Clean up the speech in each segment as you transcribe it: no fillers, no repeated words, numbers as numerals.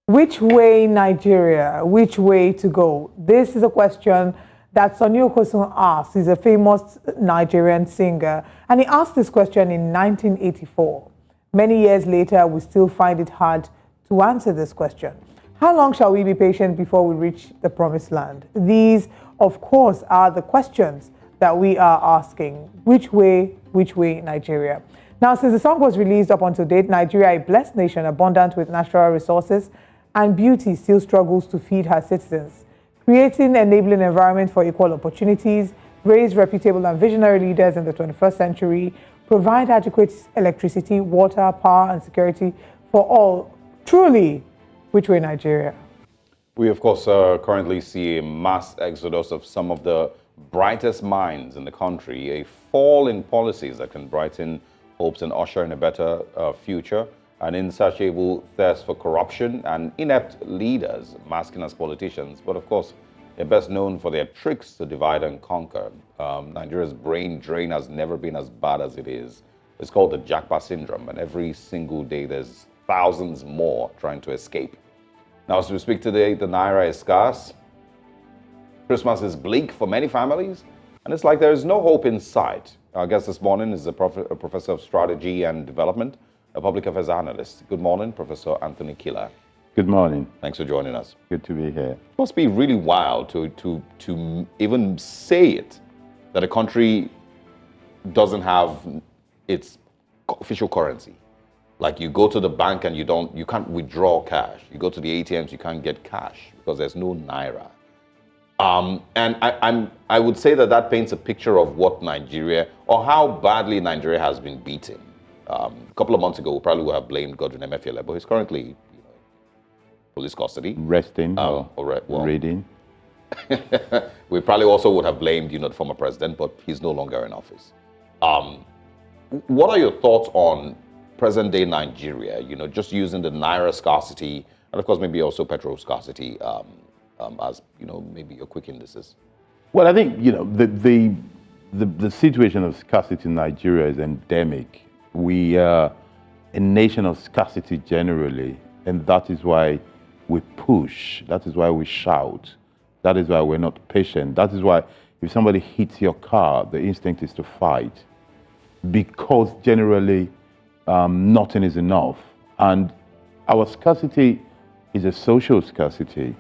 Which way Nigeria? Which way to go? This is a question that Sonny Okosun asked. He's a famous Nigerian singer. And he asked this question in 1984. Many years later, we still find it hard to answer this question. How long shall we be patient before we reach the promised land? These, of course, are the questions that we are asking. Which way Nigeria? Now, since the song was released up until date, Nigeria, a blessed nation abundant with natural resources and beauty, still struggles to feed her citizens. Creating enabling environment for equal opportunities, raise reputable and visionary leaders in the 21st century, provide adequate electricity, water, power, and security for all. Truly, which way Nigeria? We, of course, currently see a mass exodus of some of the brightest minds in the country, a fall in policies that can brighten hopes and usher in a better future, an insatiable thirst for corruption and inept leaders masking as politicians, but of course, they're best known for their tricks to divide and conquer. Nigeria's brain drain has never been as bad as it is. It's called the Jackpot syndrome, and every single day there's thousands more trying to escape. Now, as we speak today, the Naira is scarce. Christmas is bleak for many families, and it's like there is no hope in sight. Our guest this morning is a professor of strategy and development, a public affairs analyst. Good morning, Professor Anthony Killa. Good morning. Thanks for joining us. Good to be here. It must be really wild to even say it, that a country doesn't have its official currency. Like you go to the bank and you can't withdraw cash. You go to the ATMs, you can't get cash because there's no Naira. And I would say that paints a picture of what Nigeria, or how badly Nigeria has been beaten. A couple of months ago, we probably would have blamed Godwin Emefiele, but he's currently police custody. Resting or reading. We probably also would have blamed, the former president, but he's no longer in office. What are your thoughts on present-day Nigeria? Just using the Naira scarcity, and of course maybe also petrol scarcity as maybe a quick indices. Well, I think the situation of scarcity in Nigeria is endemic. We are a nation of scarcity generally, and that is why we push. That is why we shout. That is why we're not patient. That is why if somebody hits your car, the instinct is to fight, because generally nothing is enough. And our scarcity is a social scarcity.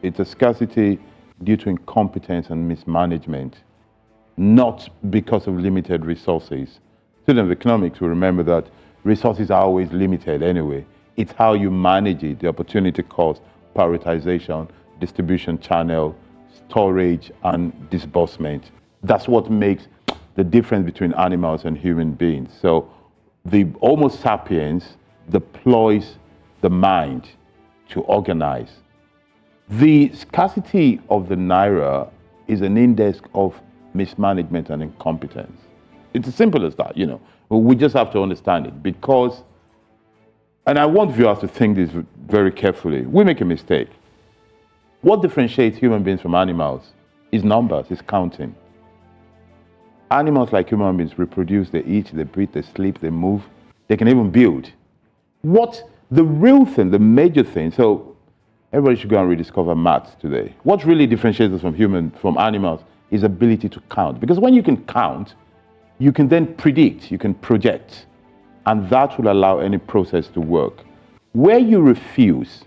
It's a scarcity due to incompetence and mismanagement, not because of limited resources. Students of economics will remember that resources are always limited anyway. It's how you manage it, the opportunity cost, prioritization, distribution channel, storage, and disbursement. That's what makes the difference between animals and human beings. So the Homo sapiens deploys the mind to organize. The scarcity of the Naira is an index of mismanagement and incompetence. It's as simple as that, We just have to understand it because, and I want viewers to think this very carefully, we make a mistake. What differentiates human beings from animals is numbers, is counting. Animals like human beings reproduce, they eat, they breathe, they sleep, they move, they can even build. The real thing, the major thing, so everybody should go and rediscover maths today. What really differentiates us from animals is ability to count. Because when you can count, you can then predict, you can project, and that will allow any process to work. Where you refuse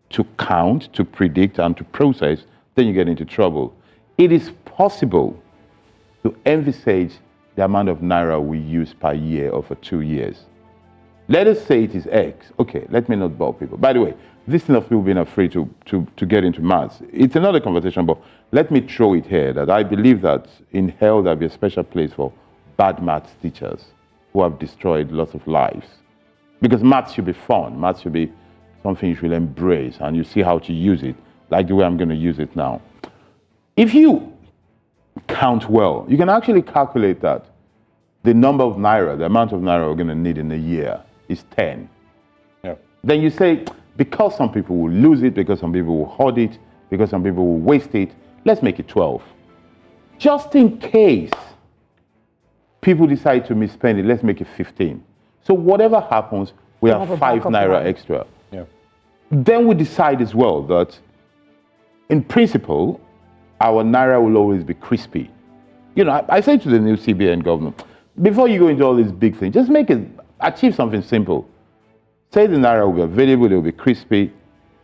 to count, to predict, and to process, then you get into trouble. It is possible to envisage the amount of Naira we use per year or for 2 years. Let us say it is X. Okay, let me not bore people. By the way, this thing of people being afraid to get into maths, it's another conversation, but let me throw it here that I believe that in hell there'll be a special place for bad maths teachers who have destroyed lots of lives. Because maths should be fun. Maths should be something you should embrace and you see how to use it, like the way I'm going to use it now. If you count well, you can actually calculate that the number of Naira, the amount of Naira we're going to need in a year is 10. Yeah. Then you say, because some people will lose it, because some people will hoard it, because some people will waste it, let's make it 12. Just in case people decide to misspend it, let's make it 15. So whatever happens, we have 5 Naira extra. Yeah. then we decide as well that, in principle, our naira will always be crispy. You know, I say to the new CBN governor, before you go into all these big things, just achieve something simple. Say the naira will be available, it will be crispy,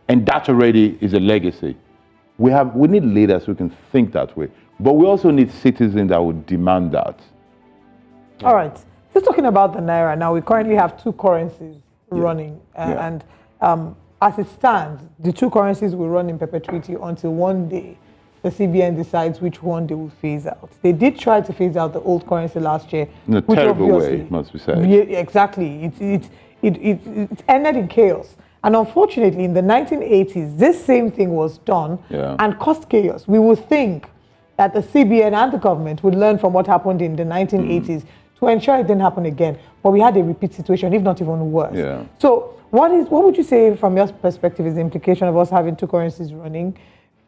and that already is a legacy. We need leaders who can think that way, but we also need citizens that would demand that. All right. Just talking about the naira now, we currently have two currencies running, and as it stands, the two currencies will run in perpetuity until one day the CBN decides which one they will phase out. They did try to phase out the old currency last year. In a terrible way, must be said. Exactly. It ended in chaos. And unfortunately, in the 1980s, this same thing was done and caused chaos. We would think that the CBN and the government would learn from what happened in the 1980s to ensure it didn't happen again. But we had a repeat situation, if not even worse. Yeah. So what would you say from your perspective is the implication of us having two currencies running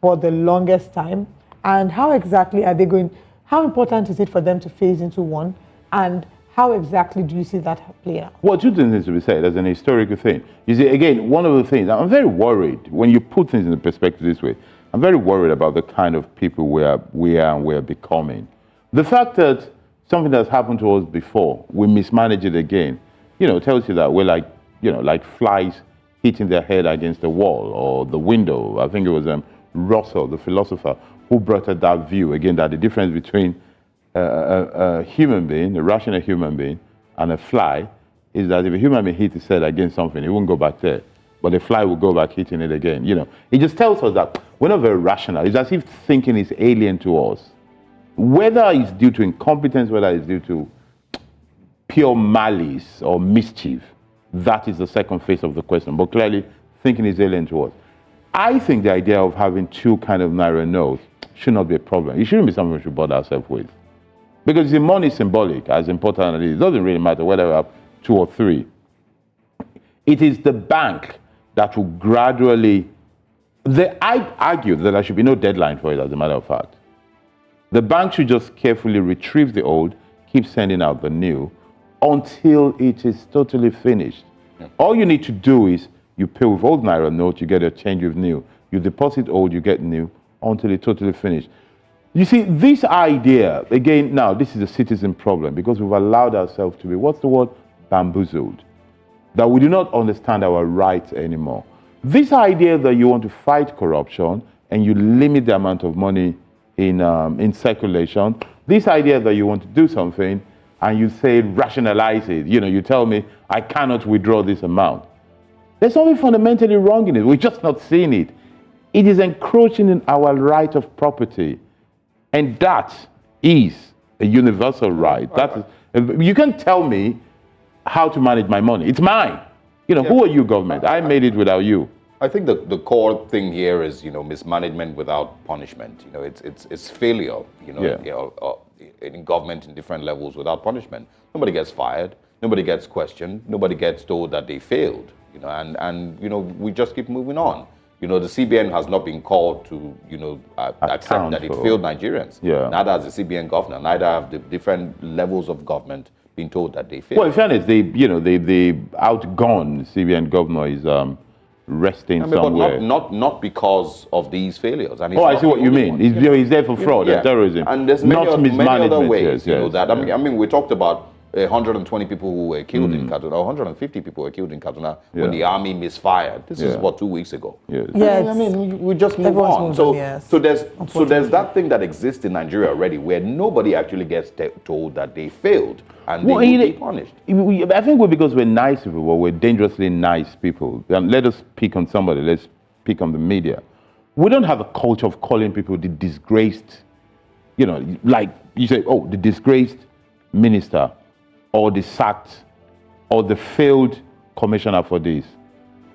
for the longest time? And how exactly are they going, how important is it for them to phase into one? And how exactly do you see that play out? Well, two things need to be said as an historical thing. You see, again, one of the things, I'm very worried when you put things in perspective this way. I'm very worried about the kind of people we are and we're becoming. The fact that something that's happened to us before, we mismanage it again, tells you that we're like flies hitting their head against the wall or the window. I think it was Russell, the philosopher, who brought out that view, again, that the difference between a human being, a rational human being, and a fly is that if a human being hits his head against something, it won't go back there. But the fly will go back hitting it again. It just tells us that we're not very rational. It's as if thinking is alien to us. Whether it's due to incompetence, whether it's due to pure malice or mischief, that is the second phase of the question. But clearly, thinking is alien to us. I think the idea of having two kind of naira notes should not be a problem. It shouldn't be something we should bother ourselves with. Because the money is symbolic, as important as it is. It doesn't really matter whether we have two or three. It is the bank that will gradually... I argue that there should be no deadline for it, as a matter of fact. The bank should just carefully retrieve the old, keep sending out the new, until it is totally finished. Yeah. All you need to do is you pay with old naira note, you get a change with new. You deposit old, you get new, until it's totally finished. You see, this idea, again, now, this is a citizen problem because we've allowed ourselves to be, what's the word? Bamboozled. That we do not understand our rights anymore. This idea that you want to fight corruption and you limit the amount of money in circulation, this idea that you want to do something and you say rationalize it, you tell me I cannot withdraw this amount. There's something fundamentally wrong in it. We're just not seeing it. It is encroaching in our right of property. And that is a universal right. You can't tell me how to manage my money. It's mine. Who are you, government? I made it without you. I think the core thing here is, mismanagement without punishment. It's failure, in government in different levels without punishment. Nobody gets fired. Nobody gets questioned. Nobody gets told that they failed. And we just keep moving on. The CBN has not been called to, accept that it failed Nigerians. Yeah. Neither has the CBN governor. Neither have the different levels of government been told that they failed. Well, in fairness, the outgone CBN governor is resting somewhere. But not because of these failures. And I see what you mean. He's there for fraud and terrorism. And there's many other ways, that. I mean, we talked about 120 people who were killed in Kaduna, 150 people were killed in Kaduna when the army misfired. This is what 2 weeks ago. Yeah, we just move on. So there's that thing that exists in Nigeria already where nobody actually gets told that they failed and they will be punished. I think because we're nice people, but we're dangerously nice people. And let us pick on somebody. Let's pick on the media. We don't have a culture of calling people the disgraced, like you say, the disgraced minister, or the sacked, or the failed commissioner for this,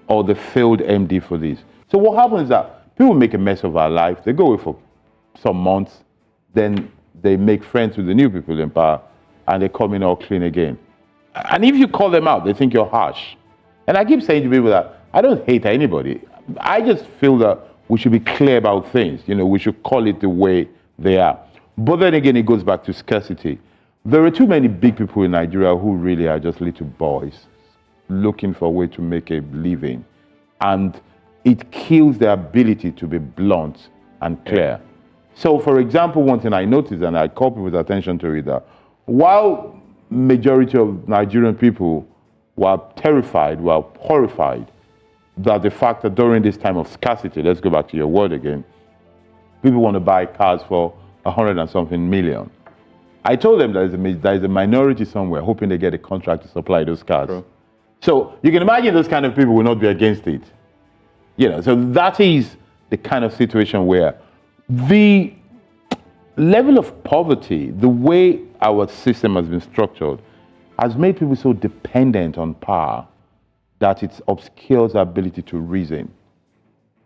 or the failed MD for this. So what happens is that people make a mess of our life. They go away for some months, then they make friends with the new people in power, and they come in all clean again. And if you call them out, they think you're harsh. And I keep saying to people that I don't hate anybody. I just feel that we should be clear about things. We should call it the way they are. But then again, it goes back to scarcity. There are too many big people in Nigeria who really are just little boys looking for a way to make a living. And it kills the ability to be blunt and clear. So, for example, one thing I noticed, and I call people's attention to it, that while majority of Nigerian people were terrified, were horrified, that the fact that during this time of scarcity, let's go back to your word again, people want to buy cars for 100 and something million. I told them there is a minority somewhere hoping they get a contract to supply those cars. True. So you can imagine those kind of people will not be against it. You know, so that is the kind of situation where the level of poverty, the way our system has been structured, has made people so dependent on power that it obscures our ability to reason.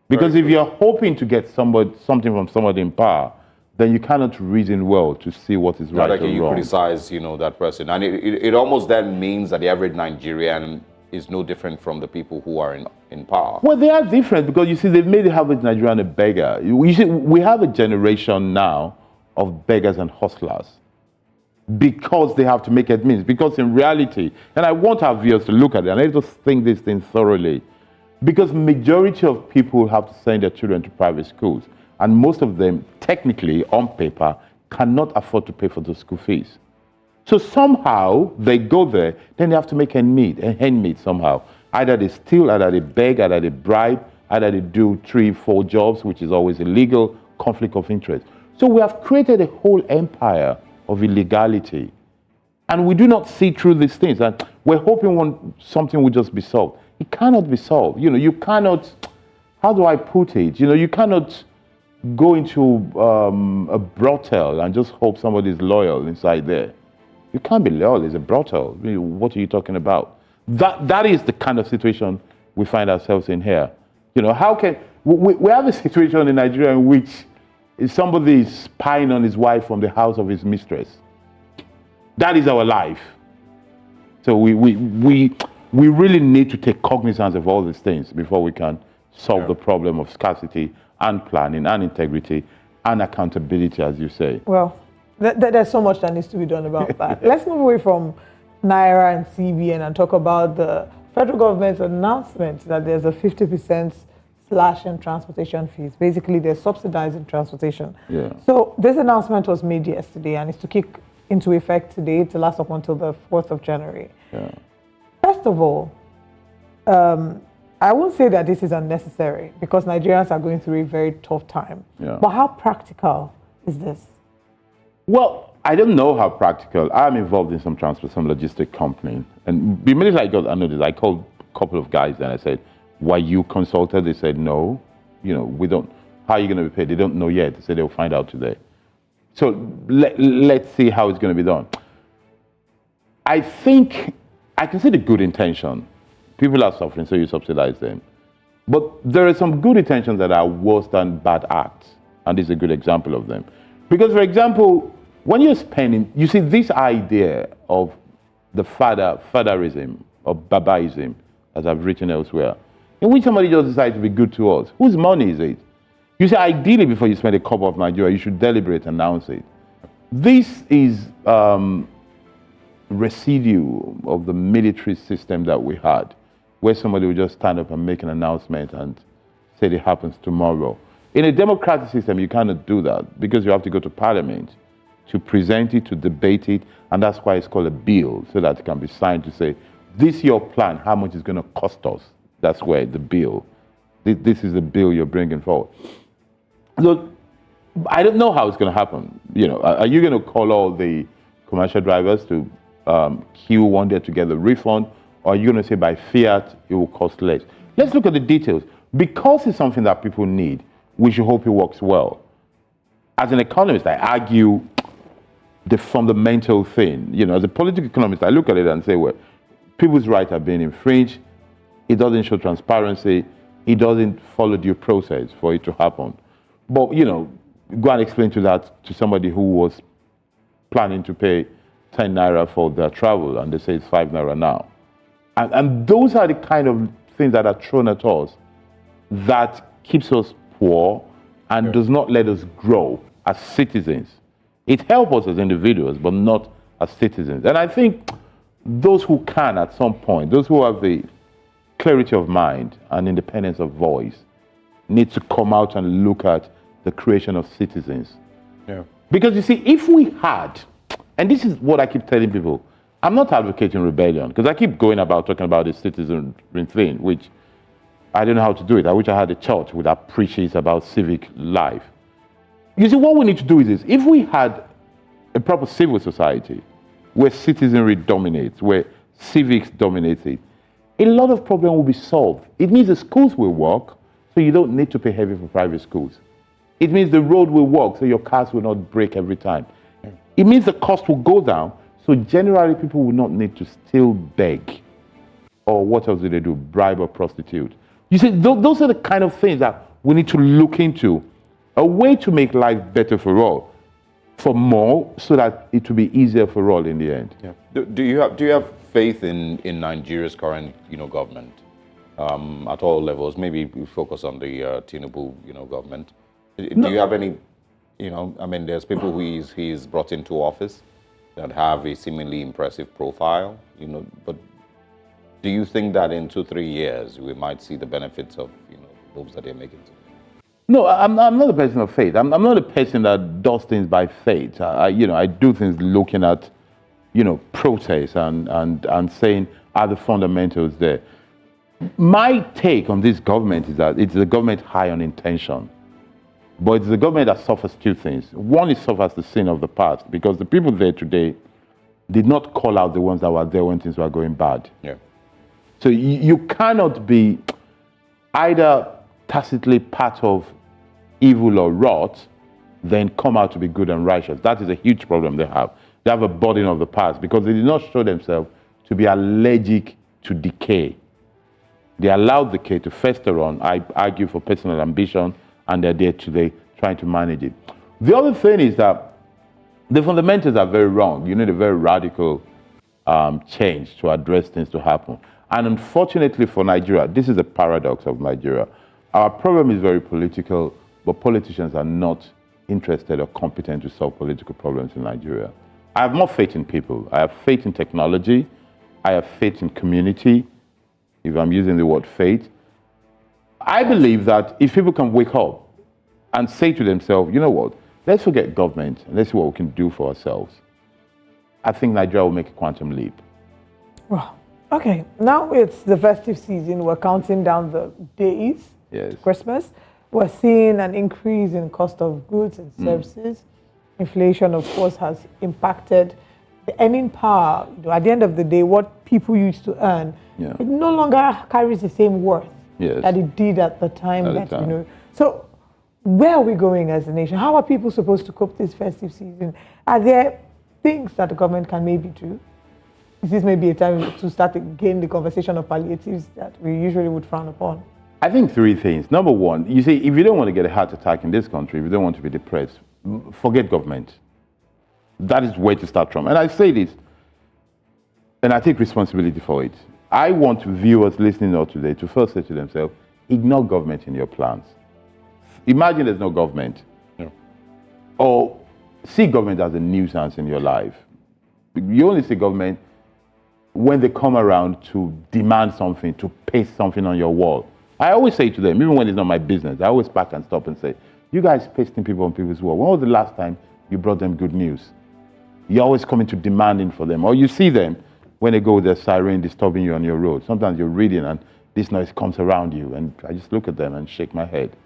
Because if you're hoping to get something from somebody in power, then you cannot reason well to see what is right or you wrong. criticize, that person, and it almost then means that the average Nigerian is no different from the people who are in power. Well, they are different because you see, they've made the average Nigerian a beggar. You see, we have a generation now of beggars and hustlers because they have to make it means. Because in reality, and I want our viewers to look at it and let us think this thing thoroughly, because majority of people have to send their children to private schools, and most of them, technically, on paper, cannot afford to pay for the school fees. So somehow they go there, then they have to make end meet somehow. Either they steal, either they beg, either they bribe, either they do 3-4 jobs, which is always illegal, conflict of interest. So we have created a whole empire of illegality. And we do not see through these things. And we're hoping something will just be solved. It cannot be solved. You cannot, how do I put it? You cannot go into a brothel and just hope somebody's loyal inside there. You can't be loyal. It's a brothel. What are you talking about? That is the kind of situation we find ourselves in here. How can we have a situation in Nigeria in which somebody is spying on his wife from the house of his mistress. That is our life. So we really need to take cognizance of all these things before we can solve the problem of scarcity and planning and integrity and accountability, as you say. Well, there's so much that needs to be done about that. Let's move away from Naira and CBN and talk about the federal government's announcement that there's a 50% slash in transportation fees. Basically, they're subsidizing transportation. Yeah. So this announcement was made yesterday and it's to kick into effect today to last up until the 4th of January. Yeah. First of all, I won't say that this is unnecessary because Nigerians are going through a very tough time. Yeah. But how practical is this? Well, I don't know how practical. I'm involved in some logistic company. And immediately I noticed, I called a couple of guys and I said, were you consulted? They said, no. We don't. How are you going to be paid? They don't know yet. They said they'll find out today. So let's see how it's going to be done. I think I can see the good intention. People are suffering, so you subsidize them. But there are some good intentions that are worse than bad acts. And this is a good example of them. Because, for example, when you're spending, you see this idea of the fatherism, or babaism, as I've written elsewhere, in which somebody just decides to be good to us. Whose money is it? You say, ideally, before you spend a cup of Nigeria, you should deliberate and announce it. This is residue of the military system that we had, where somebody would just stand up and make an announcement and say it happens tomorrow. In a democratic system, you cannot do that because you have to go to parliament to present it, to debate it, and that's why it's called a bill, so that it can be signed to say, this is your plan, how much it's going to cost us. That's where the bill, this is the bill you're bringing forward. So I don't know how it's going to happen. Are you going to call all the commercial drivers to queue one day to get the refund, or are you going to say by fiat it will cost less? Let's look at the details. Because it's something that people need, we should hope it works well. As an economist, I argue the fundamental thing. As a political economist, I look at it and say, well, people's rights are being infringed. It doesn't show transparency. It doesn't follow due process for it to happen. But, go and explain that to somebody who was planning to pay 10 naira for their travel, and they say it's 5 naira now. And those are the kind of things that are thrown at us that keeps us poor and does not let us grow as citizens. It helps us as individuals, but not as citizens. And I think those who can at some point, those who have the clarity of mind and independence of voice, need to come out and look at the creation of citizens. Yeah. Because you see, if we had, and this is what I keep telling people, I'm not advocating rebellion, because I keep going about talking about the citizen thing, which I don't know how to do it. I wish I had a church with that preaches about civic life. You see, what we need to do is this. If we had a proper civil society where citizenry dominates, where civics dominates it, a lot of problems will be solved. It means the schools will work, so you don't need to pay heavy for private schools. It means the road will work, so your cars will not break every time. It means the cost will go down, so generally people will not need to still beg. Or what else do they do? Bribe or prostitute. You see, those are the kind of things that we need to look into. A way to make life better for all, for more, so that it will be easier for all in the end. Yeah. Do you have faith in Nigeria's current government at all levels? Maybe we focus on the Tinubu government. Do you have any there's people who he's brought into office that have a seemingly impressive profile, but do you think that in 2-3 years we might see the benefits of the moves that they're making today? No, I'm not a person of faith. I'm not a person that does things by faith. I do things looking at, protests and saying, are the fundamentals there? My take on this government is that it's a government high on intention. But it's a government that suffers two things. One, it suffers the sin of the past, because the people there today did not call out the ones that were there when things were going bad. Yeah. So you cannot be either tacitly part of evil or rot, then come out to be good and righteous. That is a huge problem they have. They have a burden of the past because they did not show themselves to be allergic to decay. They allowed decay to fester on. I argue for personal ambition, and they're there today trying to manage it. The other thing is that the fundamentals are very wrong. You need a very radical change to address things to happen. And unfortunately for Nigeria, this is a paradox of Nigeria. Our problem is very political, but politicians are not interested or competent to solve political problems in Nigeria. I have more faith in people. I have faith in technology. I have faith in community, if I'm using the word faith. I believe that if people can wake up and say to themselves, you know what, let's forget government and let's see what we can do for ourselves, I think Nigeria will make a quantum leap. Well, okay, now it's the festive season. We're counting down the days to Christmas. We're seeing an increase in cost of goods and services. Inflation, of course, has impacted the earning power. At the end of the day, what people used to earn, it no longer carries the same worth that it did at the time. So where are we going as a nation? How are people supposed to cope this festive season? Are there things that the government can maybe do? Is this maybe a time to start again the conversation of palliatives that we usually would frown upon? I think three things. Number one, you see, if you don't want to get a heart attack in this country, if you don't want to be depressed, forget government. That is where to start from. And I say this, and I take responsibility for it. I want viewers listening out today to first say to themselves, ignore government in your plans. Imagine there's no government. Or see government as a nuisance in your life. You only see government when they come around to demand something, to paste something on your wall. I always say to them, even when it's not my business, I always back and stop and say, you guys pasting people on people's wall. When was the last time you brought them good news? You're always coming to demanding for them. Or you see them when they go with their siren disturbing you on your road. Sometimes you're reading and this noise comes around you, and I just look at them and shake my head.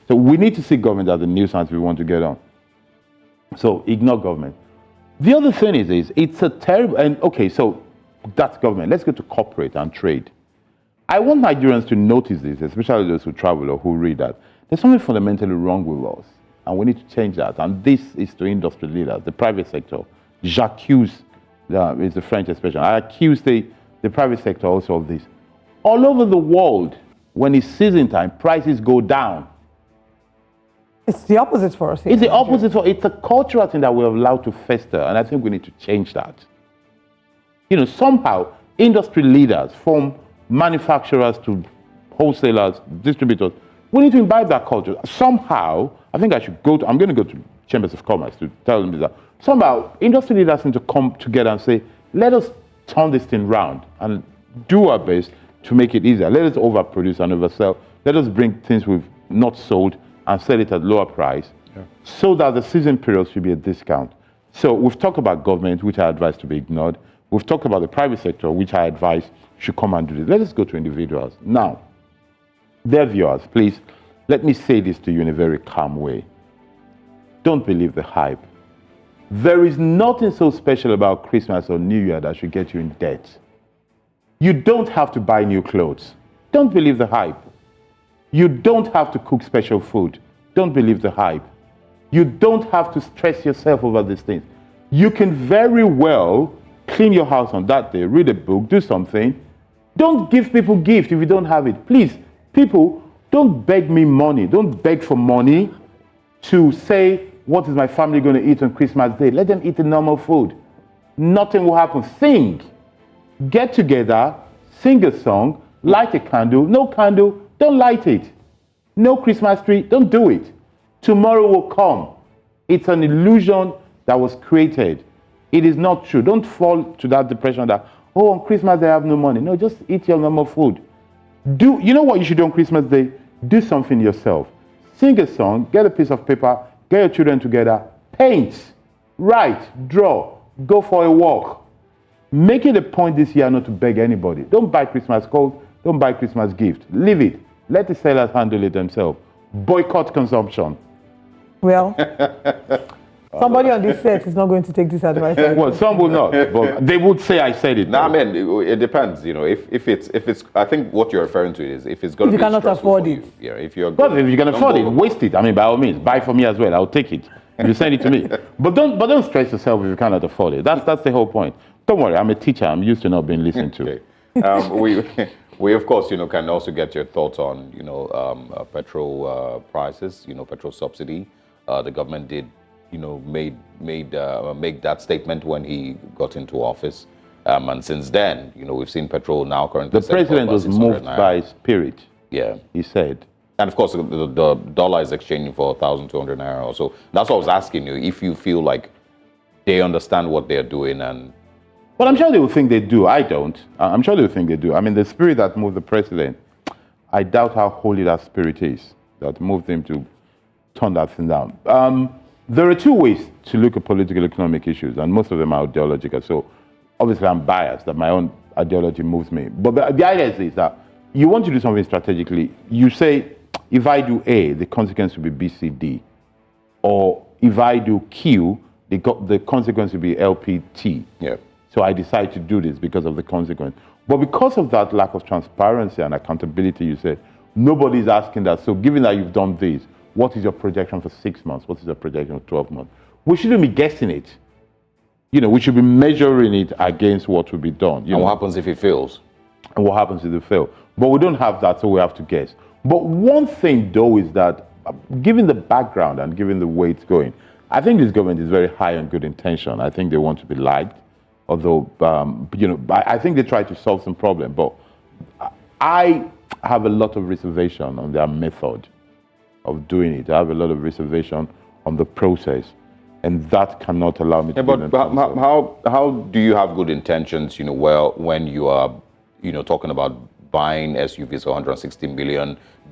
So we need to see government as a nuisance we want to get on. So ignore government. The other thing is it's a terrible, and okay, so that's government. Let's go to corporate and trade. I want Nigerians to notice this, especially those who travel or who read that. There's something fundamentally wrong with us, and we need to change that. And this is to industry leaders, the private sector. J'accuse, is the French expression. I accuse the private sector also of this. All over the world, when it's season time, prices go down. It's the opposite for us. It's the opposite for it's a cultural thing that we're allowed to fester, and I think we need to change that. Somehow industry leaders, from manufacturers to wholesalers, distributors, we need to imbibe that culture. Somehow, I think I'm going to go to Chambers of Commerce to tell them that somehow industry leaders need to come together and say, let us turn this thing round and do our best to make it easier. Let us overproduce and oversell. Let us bring things with not sold and sell it at lower price, so that the season period should be a discount. So we've talked about government, which I advise to be ignored. We've talked about the private sector, which I advise should come and do this. Let us go to individuals. Now, dear viewers, please, let me say this to you in a very calm way. Don't believe the hype. There is nothing so special about Christmas or New Year that should get you in debt. You don't have to buy new clothes. Don't believe the hype. You don't have to cook special food. Don't believe the hype. You don't have to stress yourself over these things. You can very well clean your house on that day, read a book, do something. Don't give people gifts if you don't have it. Please, people, don't beg me money. Don't beg for money to say, what is my family going to eat on Christmas Day? Let them eat the normal food. Nothing will happen. Sing. Get together, sing a song, light a candle. No candle, don't light it. No Christmas tree, don't do it. Tomorrow will come. It's an illusion that was created. It is not true. Don't fall to that depression that, oh, on Christmas they have no money. No, just eat your normal food. You know what you should do on Christmas Day? Do something yourself. Sing a song, get a piece of paper, get your children together, paint, write, draw, go for a walk. Make it a point this year not to beg anybody. Don't buy Christmas cards, don't buy Christmas gifts. Leave it. Let the sellers handle it themselves. Boycott consumption. Well, somebody on this set is not going to take this advice. Well, some will not, but they would say I said it. No, I mean, it depends. You know, if it's, I think what you're referring to is if it's going to be cannot afford it. Yeah, if you're. But if you can afford it, waste it. I mean, by all means, buy for me as well. I'll take it. You send it to me. But don't stress yourself if you cannot afford it. That's the whole point. Don't worry, I'm a teacher. I'm used to not being listened to. Okay. We of course, can also get your thoughts on, petrol prices, petrol subsidy. The government did, make that statement when he got into office. And since then, we've seen petrol now currently. The president was moved by spirit. Yeah. He said. And of course, the dollar is exchanging for 1,200 naira or so. That's what I was asking you, if you feel like they understand what they're doing and. Well, I'm sure they will think they do. I don't. I'm sure they will think they do. I mean, the spirit that moved the president, I doubt how holy that spirit is that moved him to turn that thing down. There are two ways to look at political economic issues, and most of them are ideological. So obviously I'm biased that my own ideology moves me. But the idea is that you want to do something strategically. You say, if I do A, the consequence will be B, C, D. Or if I do Q, the consequence will be L, P, T. Yeah. So I decide to do this because of the consequence. But because of that lack of transparency and accountability, you say, nobody's asking that. So given that you've done this, what is your projection for 6 months? What is your projection for 12 months? We shouldn't be guessing it. We should be measuring it against what will be done. And what happens if it fails? And what happens if it fails? But we don't have that, so we have to guess. But one thing, though, is that given the background and given the way it's going, I think this government is very high on good intention. I think they want to be liked. Although, I think they try to solve some problem, but I have a lot of reservation on their method of doing it. I have a lot of reservation on the process, and that cannot allow me to. But how do you have good intentions? When you are, talking about buying SUVs for 160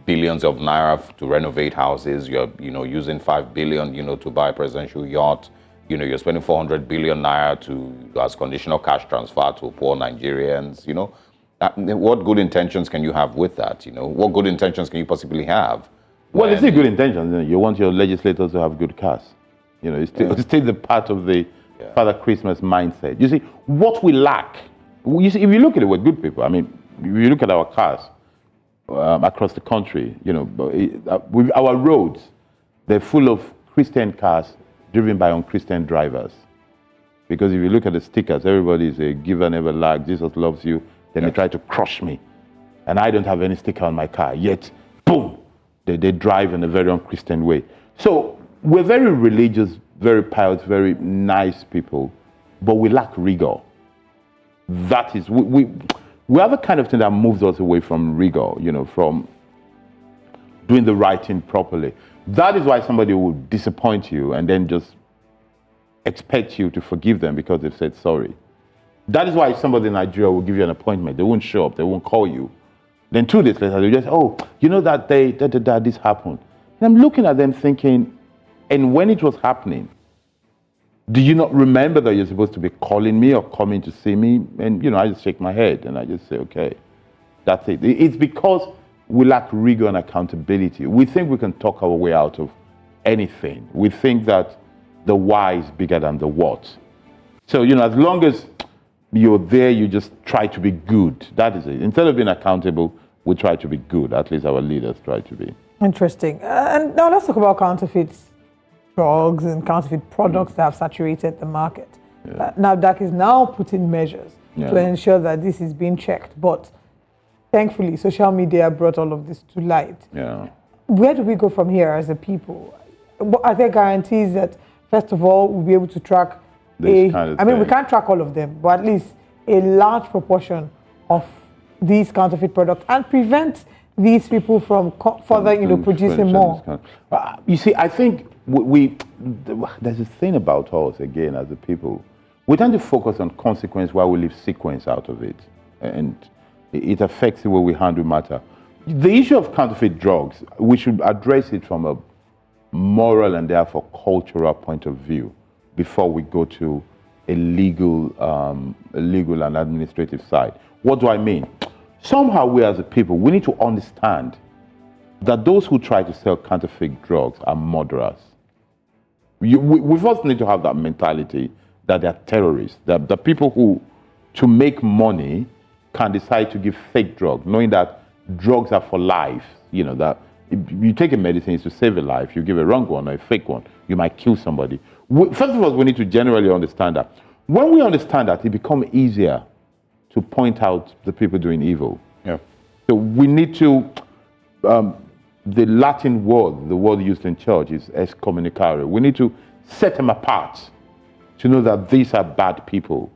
billions of naira to renovate houses. You're, using 5 billion, to buy a presidential yacht. You're spending 400 billion naira as conditional cash transfer to poor Nigerians, What good intentions can you have with that, What good intentions can you possibly have? Well, it's a good intention. You want your legislators to have good cars. It's still the part of the Father Christmas mindset. You see, what we lack, if you look at it, we're good people. I mean, if you look at our cars across the country, our roads, they're full of Christian cars driven by unchristian drivers. Because if you look at the stickers, everybody is a giver never lag, Jesus loves you. Then they try to crush me. And I don't have any sticker on my car. Yet, boom, they drive in a very unchristian way. So we're very religious, very pious, very nice people, but we lack rigor. That is, we have a kind of thing that moves us away from rigor, from doing the right thing properly. That is why somebody would disappoint you and then just expect you to forgive them because they've said sorry. That is why somebody in Nigeria will give you an appointment. They won't show up. They won't call you. Then 2 days later, they just, oh, you know that day, this happened. And I'm looking at them thinking, and when it was happening, do you not remember that you're supposed to be calling me or coming to see me? And, I just shake my head and I just say, okay, that's it. It's because we lack rigor and accountability. We think we can talk our way out of anything. We think that the why is bigger than the what. So, as long as you're there, you just try to be good. That is it. Instead of being accountable, we try to be good. At least our leaders try to be. Interesting. And now let's talk about counterfeits. Drugs and counterfeit products that have saturated the market. Yeah. NAFDAC is now putting measures to ensure that this is being checked. But thankfully, social media brought all of this to light. Yeah. Where do we go from here as a people? Are there guarantees that, first of all, we'll be able to track we can't track all of them, but at least a large proportion of these counterfeit products and prevent these people from further, producing more? You see, I think there's a thing about us, again, as a people. We tend to focus on consequence while we leave sequence out of it. And it affects the way we handle matter. The issue of counterfeit drugs, we should address it from a moral and therefore cultural point of view before we go to a legal and administrative side. What do I mean? Somehow we as a people, we need to understand that those who try to sell counterfeit drugs are murderers. We first need to have that mentality that they're terrorists, that the people who, to make money, can decide to give fake drugs, knowing that drugs are for life. That if you take a medicine, it's to save a life. You give a wrong one or a fake one, you might kill somebody. First of all, we need to generally understand that. When we understand that, it becomes easier to point out the people doing evil. Yeah. So we need to, the Latin word, the word used in church is excommunicare. We need to set them apart to know that these are bad people.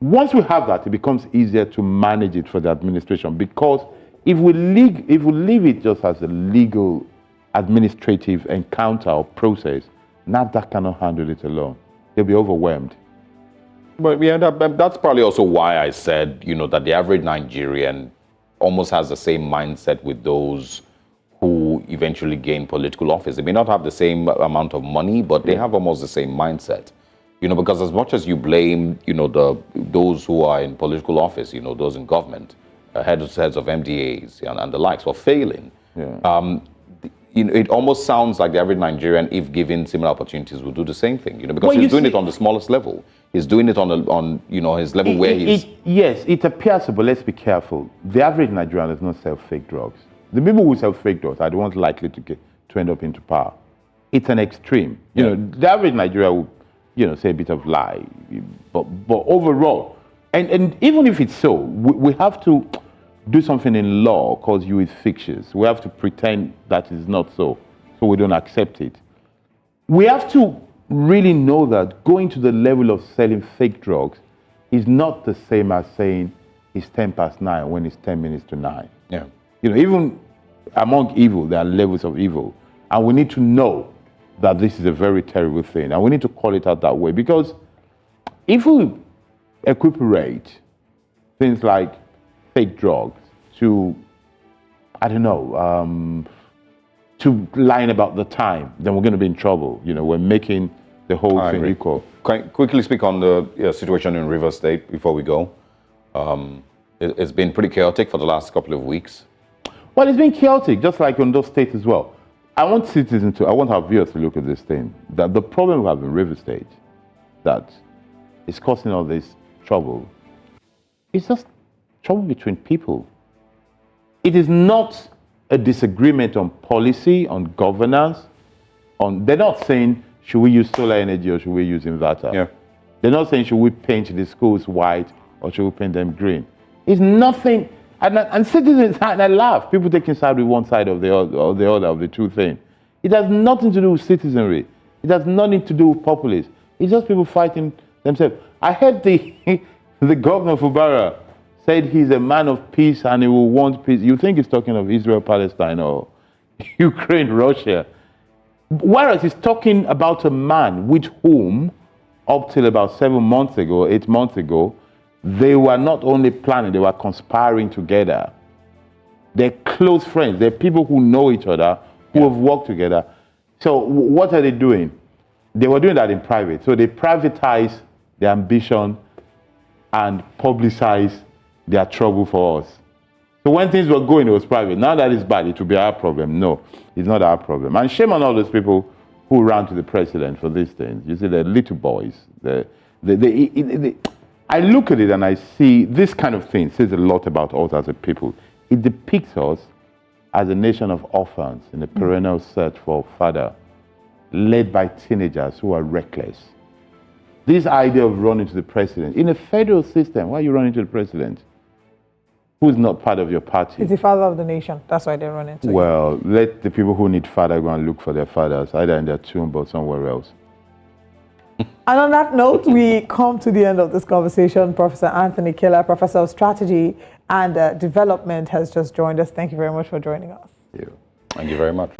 Once we have that, it becomes easier to manage it for the administration, because if we leave it just as a legal administrative encounter or process, NAFDAC cannot handle it alone. They'll be overwhelmed. But that's probably also why I said, that the average Nigerian almost has the same mindset with those who eventually gain political office. They may not have the same amount of money, but they have almost the same mindset. Because as much as you blame, those who are in political office, those in government, heads of MDAs and the likes, for failing, it almost sounds like the average Nigerian, if given similar opportunities, will do the same thing. Because he's doing it on the smallest level. He's doing it on his level where he's. Yes, it appears, but let's be careful. The average Nigerian does not sell fake drugs. The people who sell fake drugs are the ones likely to end up into power. It's an extreme. The average Nigerian will, say a bit of lie, but overall, and even if it's so, we have to do something in law called jus fictious. We have to pretend that it's not so we don't accept it. We have to really know that going to the level of selling fake drugs is not the same as saying it's 9:10 when it's 10 minutes to 9. Yeah. Even among evil, there are levels of evil. And we need to know that this is a very terrible thing. And we need to call it out that way. Because if we equiparate things like fake drugs to, to lying about the time, then we're going to be in trouble. We're making the whole thing equal. Can I quickly speak on the situation in Rivers State before we go? It's been pretty chaotic for the last couple of weeks. Well, it's been chaotic, just like on those states as well. I want our viewers to look at this thing, that the problem we have in Rivers State that is causing all this trouble is just trouble between people. It is not a disagreement on policy, on governance. They're not saying, should we use solar energy or should we use inverter? Yeah. They're not saying, should we paint the schools white or should we paint them green? It's nothing. And citizens, I laugh. People taking side with one side of the other of the two things. It has nothing to do with citizenry. It has nothing to do with populists. It's just people fighting themselves. I heard the governor of Ubara said he's a man of peace and he will want peace. You think he's talking of Israel, Palestine, or Ukraine, Russia. Whereas he's talking about a man with whom, up till about 8 months ago, they were not only planning, they were conspiring together They're close friends. They're people who know each other, who have worked together. So what are they doing? They were doing that in private. So they privatize their ambition and publicize their trouble for us. So when things were going, it was private. Now that it's bad, it will be our problem. No, it's not our problem. And shame on all those people who ran to the president for these things. You see, they're little boys. I look at it and I see this kind of thing says a lot about us as a people. It depicts us as a nation of orphans in a perennial search for a father, led by teenagers who are reckless. This idea of running to the president, in a federal system, why are you running to the president? Who's not part of your party? He's the father of the nation. That's why they run into him. Well, let the people who need father go and look for their fathers, either in their tomb or somewhere else. And on that note, we come to the end of this conversation. Professor Anthony Killa, Professor of Strategy and Development, has just joined us. Thank you very much for joining us. Thank you very much.